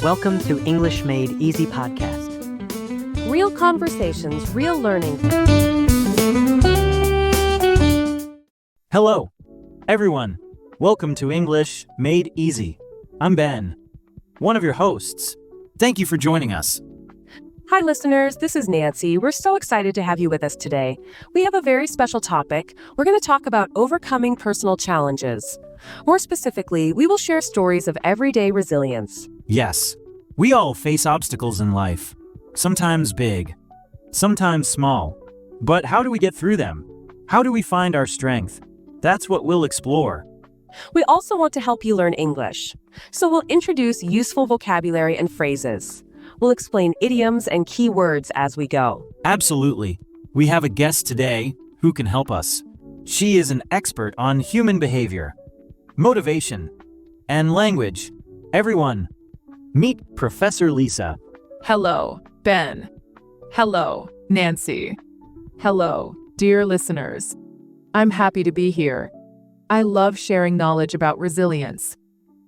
Welcome to English Made Easy podcast. Real conversations, real learning. Hello, everyone. Welcome to English Made Easy. I'm Ben, one of your hosts. Thank you for joining us. Hi, listeners. This is Nancy. We're so excited to have you with us today. We have a very special topic. We're going to talk about overcoming personal challenges. More specifically, we will share stories of everyday resilience. Yes, we all face obstacles in life. Sometimes big, sometimes small. But how do we get through them? How do we find our strength? That's what we'll explore. We also want to help you learn English. So we'll introduce useful vocabulary and phrases. We'll explain idioms and key words as we go. Absolutely. We have a guest today who can help us. She is an expert on human behavior, motivation, and language. Everyone, meet Professor Lisa. Hello, Ben. Hello, Nancy. Hello, dear listeners. I'm happy to be here. I love sharing knowledge about resilience.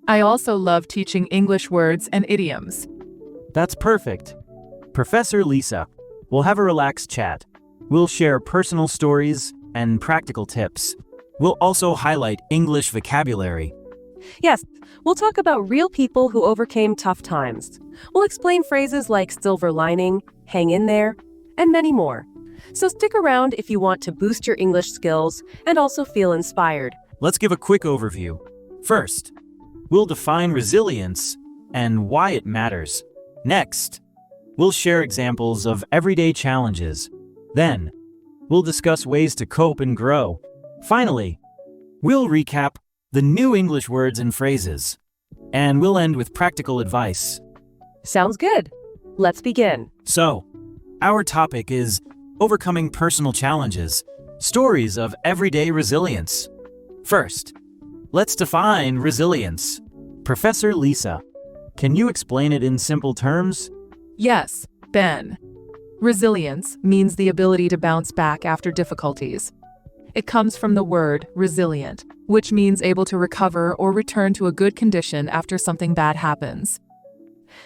I also love teaching English words and idioms. That's perfect. Professor Lisa, we'll have a relaxed chat. We'll share personal stories and practical tips. We'll also highlight English vocabulary. Yes, we'll talk about real people who overcame tough times. We'll explain phrases like silver lining, hang in there, and many more. So stick around if you want to boost your English skills and also feel inspired. Let's give a quick overview. First, we'll define resilience and why it matters. Next, we'll share examples of everyday challenges. Then, we'll discuss ways to cope and grow. Finally, we'll recap the new English words and phrases. And we'll end with practical advice. Sounds good. Let's begin. So, our topic is overcoming personal challenges, stories of everyday resilience. First, let's define resilience. Professor Lisa, can you explain it in simple terms? Yes, Ben. Resilience means the ability to bounce back after difficulties. It comes from the word resilient, which means able to recover or return to a good condition after something bad happens.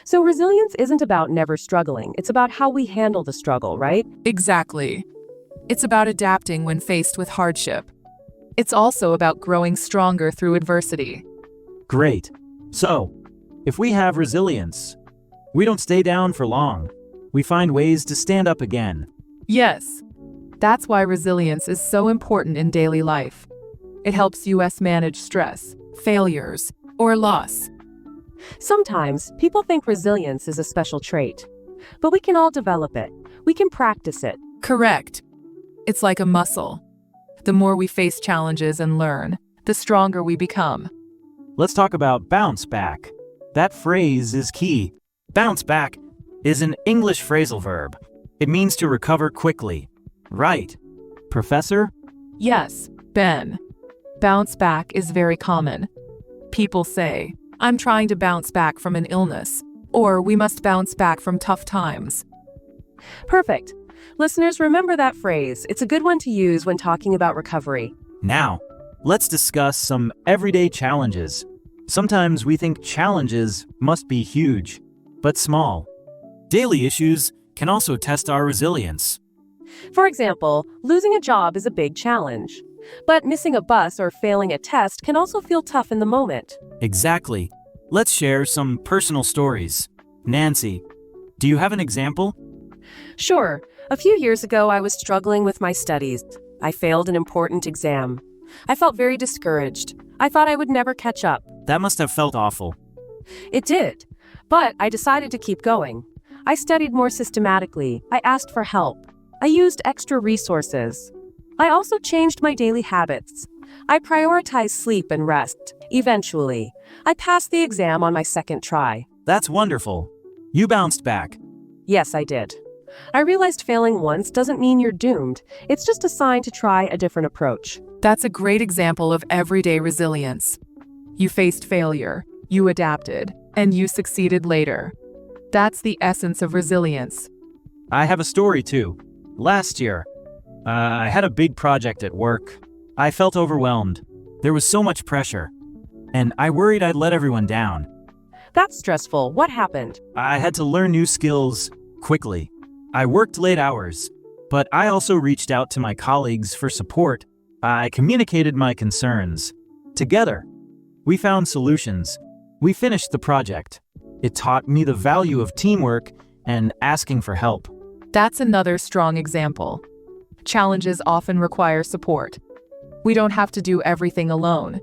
So resilience isn't about never struggling. It's about how we handle the struggle, right? Exactly. It's about adapting when faced with hardship. It's also about growing stronger through adversity. Great. So, if we have resilience, we don't stay down for long. We find ways to stand up again. Yes. That's why resilience is so important in daily life. It helps us manage stress, failures, or loss. Sometimes people think resilience is a special trait, but we can all develop it. We can practice it. Correct. It's like a muscle. The more we face challenges and learn, the stronger we become. Let's talk about bounce back. That phrase is key. Bounce back is an English phrasal verb. It means to recover quickly. Right. Professor? Yes, Ben. Bounce back is very common. People say, I'm trying to bounce back from an illness, or we must bounce back from tough times. Perfect. Listeners, remember that phrase. It's a good one to use when talking about recovery. Now, let's discuss some everyday challenges. Sometimes we think challenges must be huge, but small. Daily issues can also test our resilience. For example, losing a job is a big challenge. But missing a bus or failing a test can also feel tough in the moment. Exactly. Let's share some personal stories. Nancy, do you have an example? Sure. A few years ago, I was struggling with my studies. I failed an important exam. I felt very discouraged. I thought I would never catch up. That must have felt awful. It did. But I decided to keep going. I studied more systematically. I asked for help. I used extra resources. I also changed my daily habits. I prioritized sleep and rest. Eventually, I passed the exam on my second try. That's wonderful. You bounced back. Yes, I did. I realized failing once doesn't mean you're doomed. It's just a sign to try a different approach. That's a great example of everyday resilience. You faced failure, you adapted, and you succeeded later. That's the essence of resilience. I have a story too. Last year, I had a big project at work. I felt overwhelmed. There was so much pressure, and I worried I'd let everyone down. That's stressful. What happened? I had to learn new skills quickly. I worked late hours, but I also reached out to my colleagues for support. I communicated my concerns. Together, we found solutions. We finished the project. It taught me the value of teamwork and asking for help. That's another strong example. Challenges often require support. We don't have to do everything alone.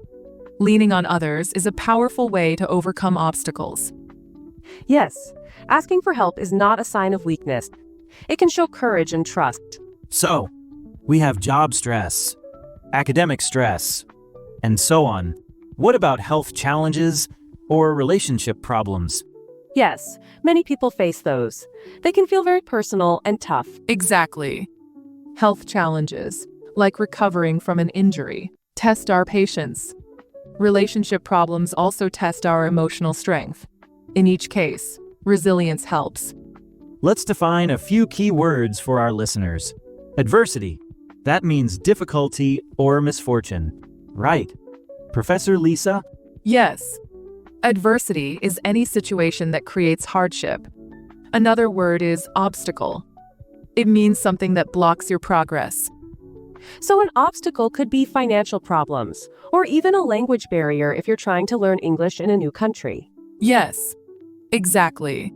Leaning on others is a powerful way to overcome obstacles. Yes, asking for help is not a sign of weakness. It can show courage and trust. So, we have job stress, academic stress, and so on. What about health challenges or relationship problems? Yes, many people face those. They can feel very personal and tough. Exactly. Health challenges, like recovering from an injury, test our patience. Relationship problems also test our emotional strength. In each case, resilience helps. Let's define a few key words for our listeners. Adversity. That means difficulty or misfortune. Right. Professor Lisa? Yes. Adversity is any situation that creates hardship. Another word is obstacle. It means something that blocks your progress. So an obstacle could be financial problems, or even a language barrier if you're trying to learn English in a new country. Yes, exactly.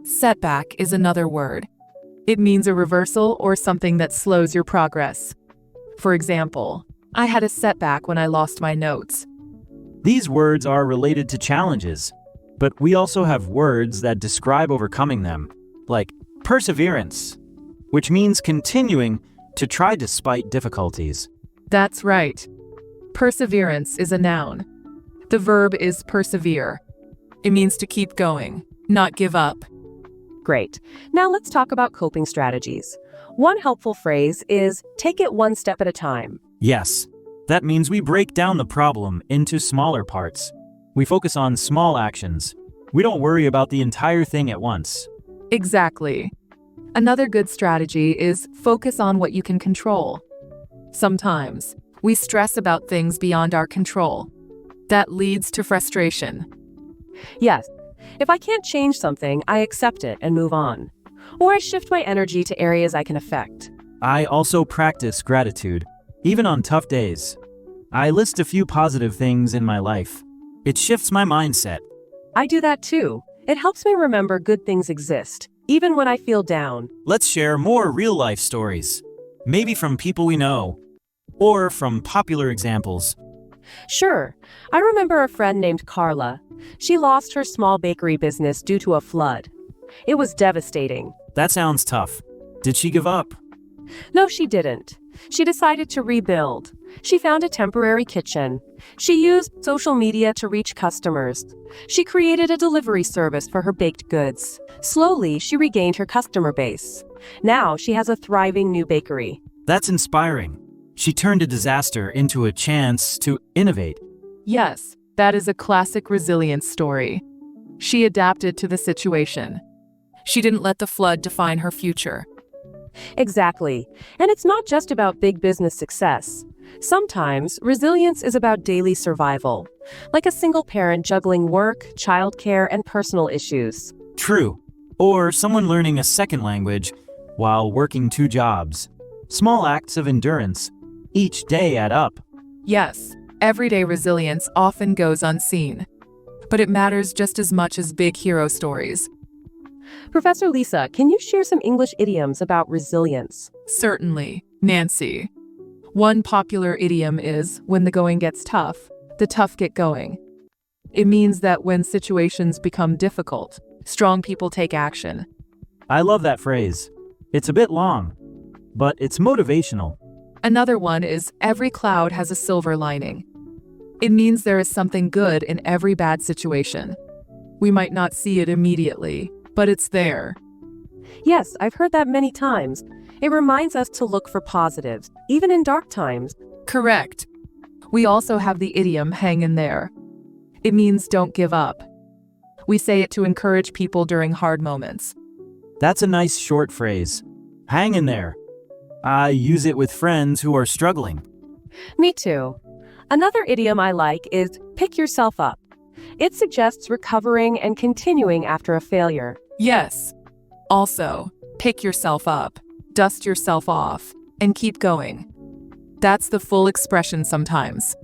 Setback is another word. It means a reversal or something that slows your progress. For example, I had a setback when I lost my notes. These words are related to challenges, but we also have words that describe overcoming them, like perseverance, which means continuing to try despite difficulties. That's right. Perseverance is a noun. The verb is persevere. It means to keep going, not give up. Great. Now let's talk about coping strategies. One helpful phrase is take it one step at a time. Yes, that means we break down the problem into smaller parts. We focus on small actions. We don't worry about the entire thing at once. Exactly. Another good strategy is focus on what you can control. Sometimes, we stress about things beyond our control. That leads to frustration. Yes, if I can't change something, I accept it and move on. Or I shift my energy to areas I can affect. I also practice gratitude, even on tough days. I list a few positive things in my life. It shifts my mindset. I do that too. It helps me remember good things exist, even when I feel down. Let's share more real-life stories, maybe from people we know, or from popular examples. Sure. I remember a friend named Carla. She lost her small bakery business due to a flood. It was devastating. That sounds tough. Did she give up? No, she didn't. She decided to rebuild. She found a temporary kitchen. She used social media to reach customers. She created a delivery service for her baked goods. Slowly, she regained her customer base. Now she has a thriving new bakery. That's inspiring. She turned a disaster into a chance to innovate. Yes, that is a classic resilience story. She adapted to the situation. She didn't let the flood define her future. Exactly. And it's not just about big business success. Sometimes, resilience is about daily survival, like a single parent juggling work, childcare, and personal issues. True. Or someone learning a second language while working 2 jobs. Small acts of endurance. Each day add up. Yes, everyday resilience often goes unseen. But it matters just as much as big hero stories. Professor Lisa, can you share some English idioms about resilience? Certainly, Nancy. One popular idiom is, when the going gets tough, the tough get going. It means that when situations become difficult, strong people take action. I love that phrase. It's a bit long, but it's motivational. Another one is, every cloud has a silver lining. It means there is something good in every bad situation. We might not see it immediately, but it's there. Yes, I've heard that many times. It reminds us to look for positives, even in dark times. Correct. We also have the idiom hang in there. It means don't give up. We say it to encourage people during hard moments. That's a nice short phrase. Hang in there. I use it with friends who are struggling. Me too. Another idiom I like is pick yourself up. It suggests recovering and continuing after a failure. Yes. Also, pick yourself up, dust yourself off, and keep going. That's the full expression sometimes.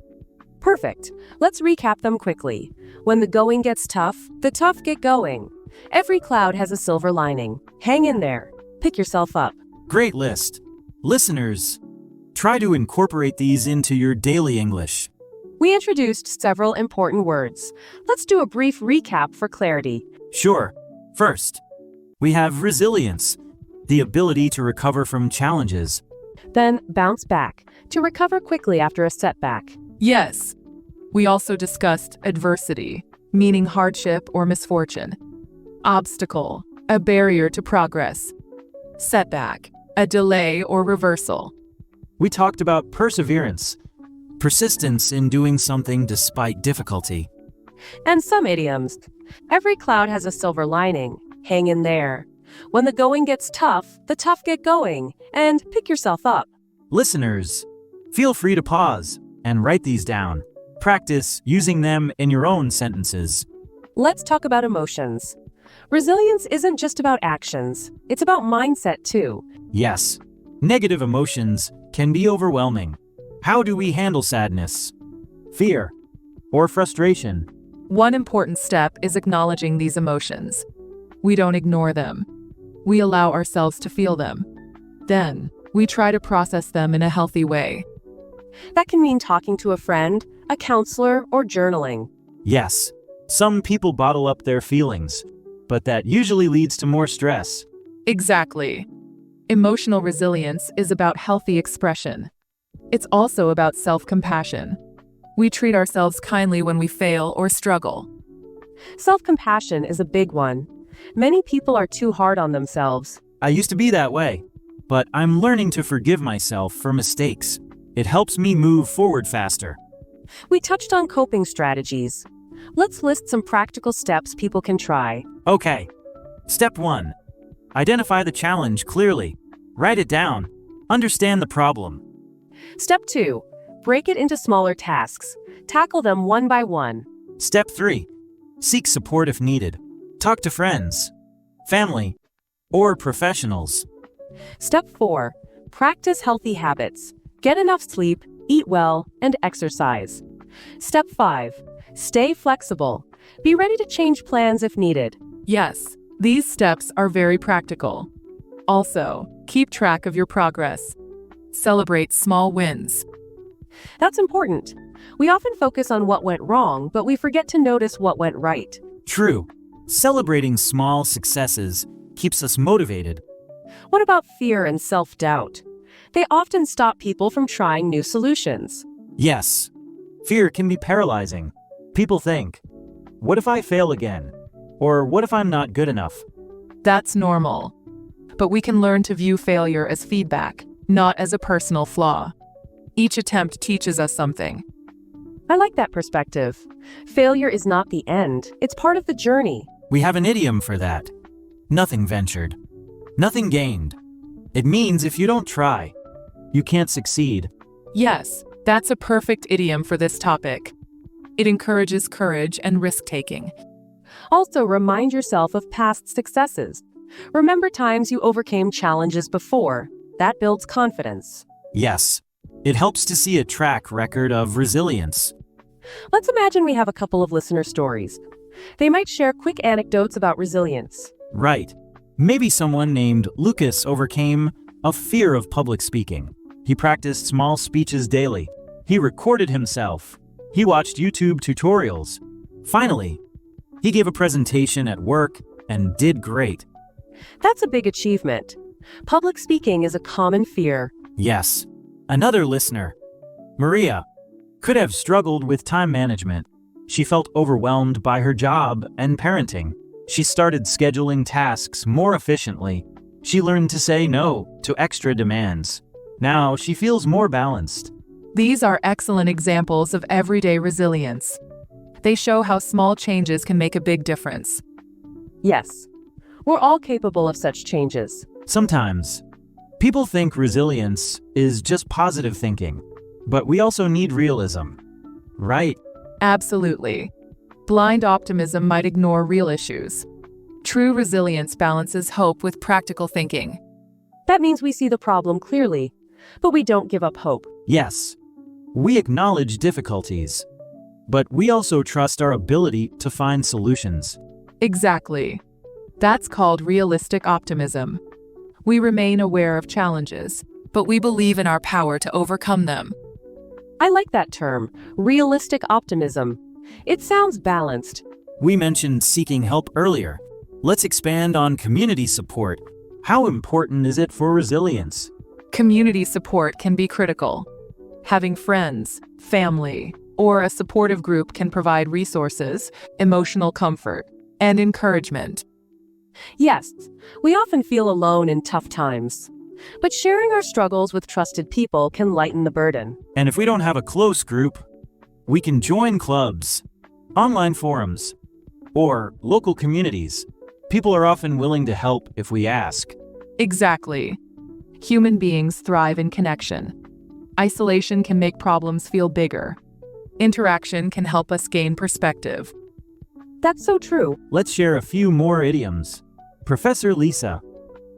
Perfect. Let's recap them quickly. When the going gets tough, the tough get going. Every cloud has a silver lining. Hang in there. Pick yourself up. Great list. Listeners, try to incorporate these into your daily English. We introduced several important words. Let's do a brief recap for clarity. Sure. First, we have resilience, the ability to recover from challenges. Then bounce back, to recover quickly after a setback. Yes. We also discussed adversity, meaning hardship or misfortune. Obstacle, a barrier to progress. Setback, a delay or reversal. We talked about perseverance, persistence in doing something despite difficulty. And some idioms. Every cloud has a silver lining. Hang in there. When the going gets tough, the tough get going. And pick yourself up. Listeners, feel free to pause and write these down. Practice using them in your own sentences. Let's talk about emotions. Resilience isn't just about actions. It's about mindset too. Yes, negative emotions can be overwhelming. How do we handle sadness, fear, or frustration? One important step is acknowledging these emotions. We don't ignore them. We allow ourselves to feel them. Then, we try to process them in a healthy way. That can mean talking to a friend, a counselor, or journaling. Yes, some people bottle up their feelings, but that usually leads to more stress. Exactly. Emotional resilience is about healthy expression. It's also about self-compassion. We treat ourselves kindly when we fail or struggle. Self-compassion is a big one. Many people are too hard on themselves. I used to be that way, but I'm learning to forgive myself for mistakes. It helps me move forward faster. We touched on coping strategies. Let's list some practical steps people can try. Okay. Step 1. Identify the challenge clearly. Write it down. Understand the problem. Step 2. Break it into smaller tasks. Tackle them one by one. Step 3. Seek support if needed. Talk to friends, family, or professionals. Step 4. Practice healthy habits. Get enough sleep, eat well, and exercise. Step 5. Stay flexible. Be ready to change plans if needed. Yes, these steps are very practical. Also, keep track of your progress. Celebrate small wins. That's important. We often focus on what went wrong, but we forget to notice what went right. True. Celebrating small successes keeps us motivated. What about fear and self-doubt? They often stop people from trying new solutions. Yes. Fear can be paralyzing. People think, what if I fail again? Or what if I'm not good enough? That's normal. But we can learn to view failure as feedback, not as a personal flaw. Each attempt teaches us something. I like that perspective. Failure is not the end. It's part of the journey. We have an idiom for that. Nothing ventured. Nothing gained. It means if you don't try, you can't succeed. Yes, that's a perfect idiom for this topic. It encourages courage and risk-taking. Also, remind yourself of past successes. Remember times you overcame challenges before. That builds confidence. Yes. It helps to see a track record of resilience. Let's imagine we have a couple of listener stories. They might share quick anecdotes about resilience. Right. Maybe someone named Lucas overcame a fear of public speaking. He practiced small speeches daily. He recorded himself. He watched YouTube tutorials. Finally, he gave a presentation at work and did great. That's a big achievement. Public speaking is a common fear. Yes. Another listener, Maria, could have struggled with time management. She felt overwhelmed by her job and parenting. She started scheduling tasks more efficiently. She learned to say no to extra demands. Now she feels more balanced. These are excellent examples of everyday resilience. They show how small changes can make a big difference. Yes, we're all capable of such changes. Sometimes, people think resilience is just positive thinking, but we also need realism. Right? Absolutely. Blind optimism might ignore real issues. True resilience balances hope with practical thinking. That means we see the problem clearly, but we don't give up hope. Yes, we acknowledge difficulties, but we also trust our ability to find solutions. Exactly. That's called realistic optimism. We remain aware of challenges, but we believe in our power to overcome them. I like that term, realistic optimism. It sounds balanced. We mentioned seeking help earlier. Let's expand on community support. How important is it for resilience? Community support can be critical. Having friends, family, or a supportive group can provide resources, emotional comfort, and encouragement. Yes, we often feel alone in tough times, but sharing our struggles with trusted people can lighten the burden. And if we don't have a close group, we can join clubs, online forums, or local communities. People are often willing to help if we ask. Exactly. Human beings thrive in connection. Isolation can make problems feel bigger. Interaction can help us gain perspective. That's so true. Let's share a few more idioms. Professor Lisa,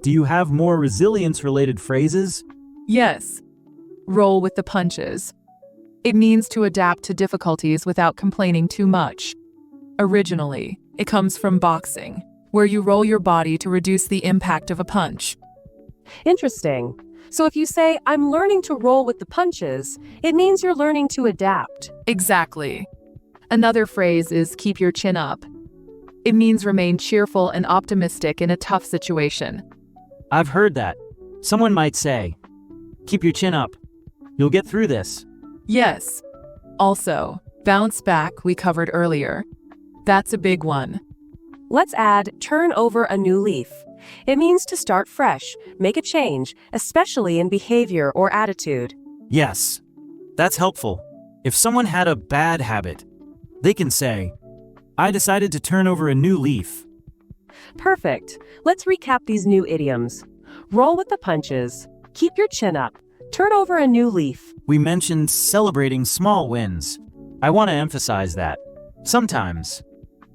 do you have more resilience-related phrases? Yes. Roll with the punches. It means to adapt to difficulties without complaining too much. Originally, it comes from boxing, where you roll your body to reduce the impact of a punch. Interesting. So if you say, I'm learning to roll with the punches, it means you're learning to adapt. Exactly. Another phrase is keep your chin up. It means remain cheerful and optimistic in a tough situation. I've heard that. Someone might say, keep your chin up. You'll get through this. Yes. Also, bounce back we covered earlier. That's a big one. Let's add turn over a new leaf. It means to start fresh, make a change, especially in behavior or attitude. Yes, that's helpful. If someone had a bad habit, they can say, I decided to turn over a new leaf. Perfect. Let's recap these new idioms. Roll with the punches, keep your chin up, turn over a new leaf. We mentioned celebrating small wins. I want to emphasize that. Sometimes,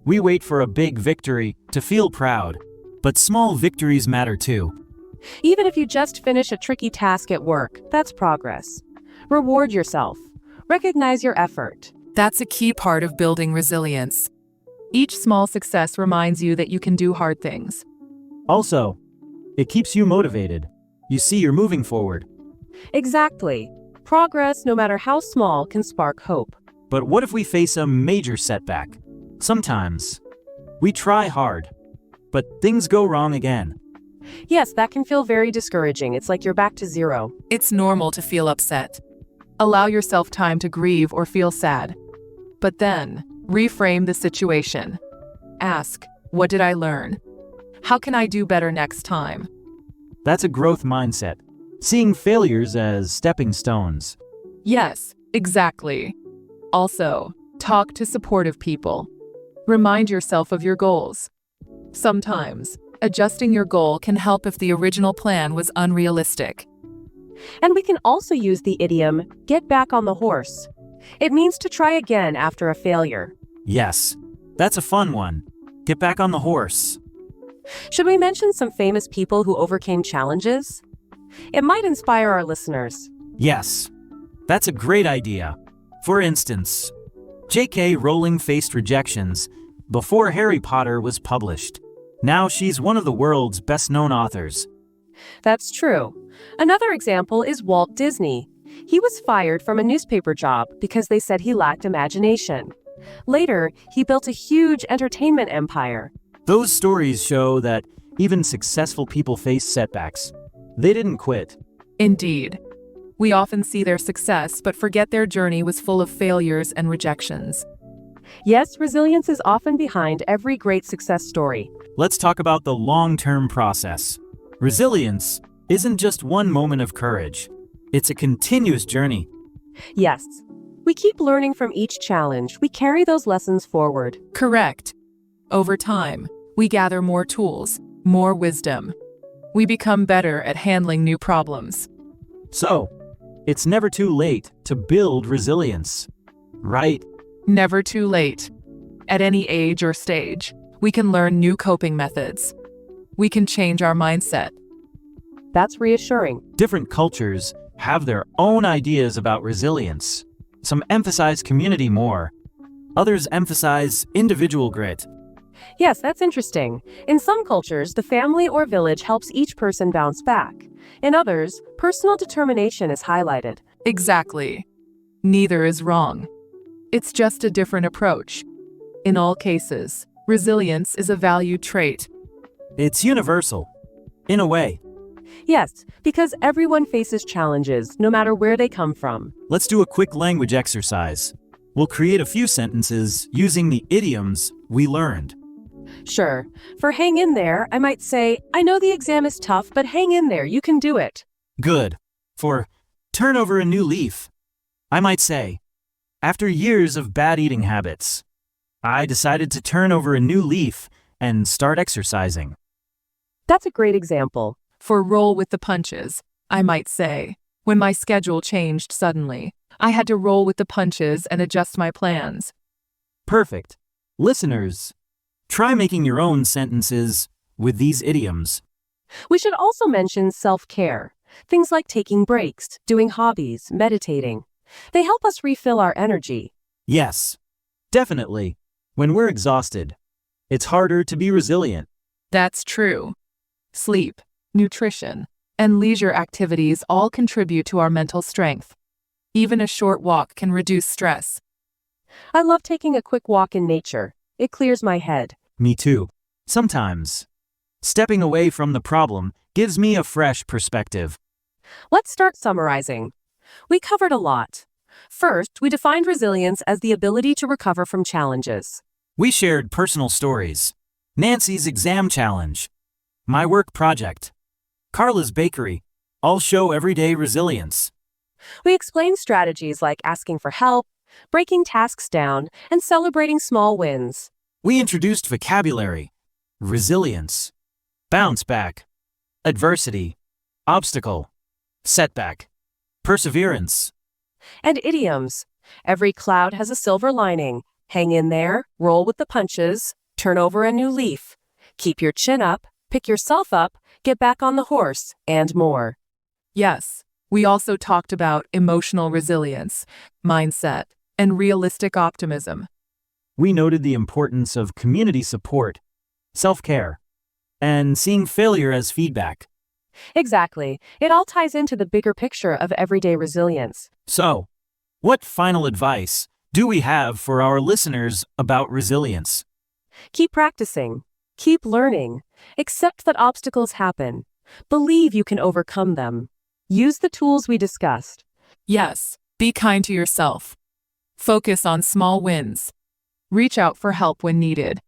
we wait for a big victory to feel proud, but small victories matter too. Even if you just finish a tricky task at work, that's progress. Reward yourself. Recognize your effort. That's a key part of building resilience. Each small success reminds you that you can do hard things. Also, it keeps you motivated. You see you're moving forward. Exactly. Progress, no matter how small, can spark hope. But what if we face a major setback? Sometimes, we try hard, but things go wrong again. Yes, that can feel very discouraging. It's like you're back to zero. It's normal to feel upset. Allow yourself time to grieve or feel sad. But then, reframe the situation. Ask, what did I learn? How can I do better next time? That's a growth mindset, seeing failures as stepping stones. Yes, exactly. Also, talk to supportive people. Remind yourself of your goals. Sometimes, adjusting your goal can help if the original plan was unrealistic. And we can also use the idiom, get back on the horse. It means to try again after a failure. Yes, that's a fun one. Get back on the horse. Should we mention some famous people who overcame challenges? It might inspire our listeners. Yes, that's a great idea. For instance, J.K. Rowling faced rejections before Harry Potter was published. Now she's one of the world's best-known authors. That's true. Another example is Walt Disney. He was fired from a newspaper job because they said he lacked imagination. Later, he built a huge entertainment empire. Those stories show that even successful people face setbacks. They didn't quit. Indeed. We often see their success but forget their journey was full of failures and rejections. Yes, resilience is often behind every great success story. Let's talk about the long-term process. Resilience isn't just one moment of courage. It's a continuous journey. Yes, we keep learning from each challenge. We carry those lessons forward. Correct. Over time, we gather more tools, more wisdom. We become better at handling new problems. So, it's never too late to build resilience, right? Never too late. At any age or stage, we can learn new coping methods. We can change our mindset. That's reassuring. Different cultures have their own ideas about resilience. Some emphasize community more. Others emphasize individual grit. Yes, that's interesting. In some cultures, the family or village helps each person bounce back. In others, personal determination is highlighted. Exactly. Neither is wrong. It's just a different approach. In all cases, resilience is a valued trait. It's universal, in a way. Yes, because everyone faces challenges, no matter where they come from. Let's do a quick language exercise. We'll create a few sentences using the idioms we learned. Sure. For hang in there, I might say, I know the exam is tough, but hang in there, you can do it. Good. For turn over a new leaf, I might say, after years of bad eating habits, I decided to turn over a new leaf and start exercising. That's a great example. For roll with the punches, I might say, when my schedule changed suddenly, I had to roll with the punches and adjust my plans. Perfect. Listeners, try making your own sentences with these idioms. We should also mention self-care. Things like taking breaks, doing hobbies, meditating. They help us refill our energy. Yes, definitely. When we're exhausted, it's harder to be resilient. That's true. Sleep, nutrition, and leisure activities all contribute to our mental strength. Even a short walk can reduce stress. I love taking a quick walk in nature. It clears my head. Me too. Sometimes, stepping away from the problem gives me a fresh perspective. Let's start summarizing. We covered a lot. First, we defined resilience as the ability to recover from challenges. We shared personal stories. Nancy's exam challenge, my work project, Carla's bakery, all show everyday resilience. We explained strategies like asking for help, breaking tasks down, and celebrating small wins. We introduced vocabulary, resilience, bounce back, adversity, obstacle, setback, perseverance. And idioms. Every cloud has a silver lining. Hang in there, roll with the punches, turn over a new leaf. Keep your chin up, pick yourself up, get back on the horse, and more. Yes, we also talked about emotional resilience, mindset, and realistic optimism. We noted the importance of community support, self-care, and seeing failure as feedback. Exactly. It all ties into the bigger picture of everyday resilience. So, what final advice do we have for our listeners about resilience? Keep practicing. Keep learning. Accept that obstacles happen. Believe you can overcome them. Use the tools we discussed. Yes, be kind to yourself. Focus on small wins. Reach out for help when needed.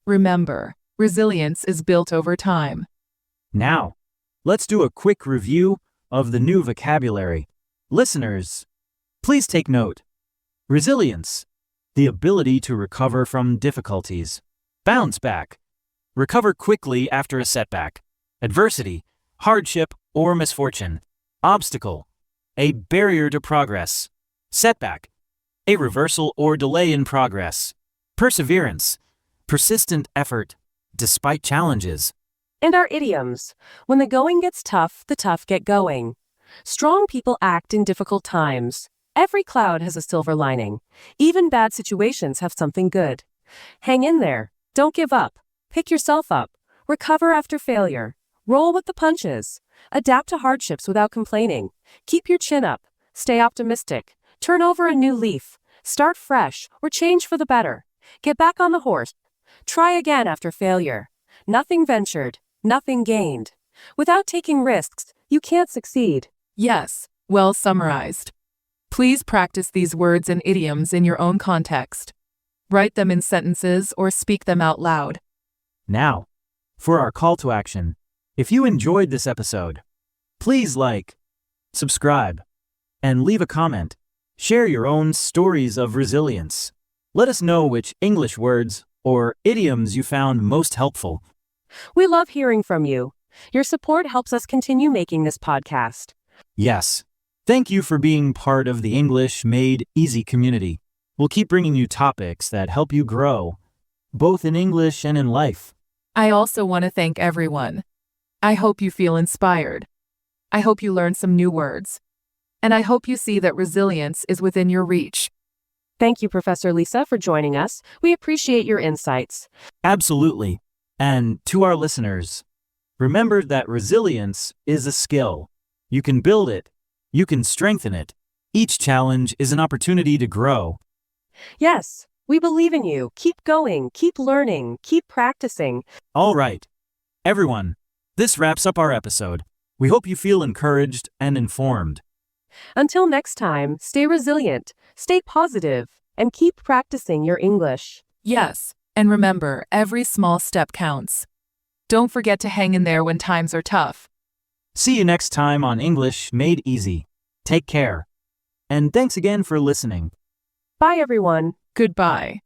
Remember, resilience is built over time. Now, let's do a quick review of the new vocabulary. Listeners, please take note. Resilience, the ability to recover from difficulties. Bounce back, recover quickly after a setback. Adversity, hardship or misfortune. Obstacle, a barrier to progress. Setback, a reversal or delay in progress. Perseverance, persistent effort despite challenges. And our idioms. When the going gets tough, the tough get going. Strong people act in difficult times. Every cloud has a silver lining. Even bad situations have something good. Hang in there. Don't give up. Pick yourself up. Recover after failure. Roll with the punches. Adapt to hardships without complaining. Keep your chin up. Stay optimistic. Turn over a new leaf. Start fresh or change for the better. Get back on the horse. Try again after failure. Nothing ventured, nothing gained. Without taking risks, you can't succeed. Yes, well summarized. Please practice these words and idioms in your own context. Write them in sentences or speak them out loud. Now, for our call to action. If you enjoyed this episode, please like, subscribe, and leave a comment. Share your own stories of resilience. Let us know which English words or idioms you found most helpful. We love hearing from you. Your support helps us continue making this podcast. Yes, thank you for being part of the English Made Easy community. We'll keep bringing you topics that help you grow, both in English and in life. I also want to thank everyone. I hope you feel inspired. I hope you learn some new words. And I hope you see that resilience is within your reach. Thank you, Professor Lisa, for joining us. We appreciate your insights. Absolutely. And to our listeners, remember that resilience is a skill. You can build it. You can strengthen it. Each challenge is an opportunity to grow. Yes, we believe in you. Keep going, keep learning, keep practicing. All right. Everyone, this wraps up our episode. We hope you feel encouraged and informed. Until next time, stay resilient, stay positive, and keep practicing your English. Yes, and remember, every small step counts. Don't forget to hang in there when times are tough. See you next time on English Made Easy. Take care. And thanks again for listening. Bye, everyone. Goodbye.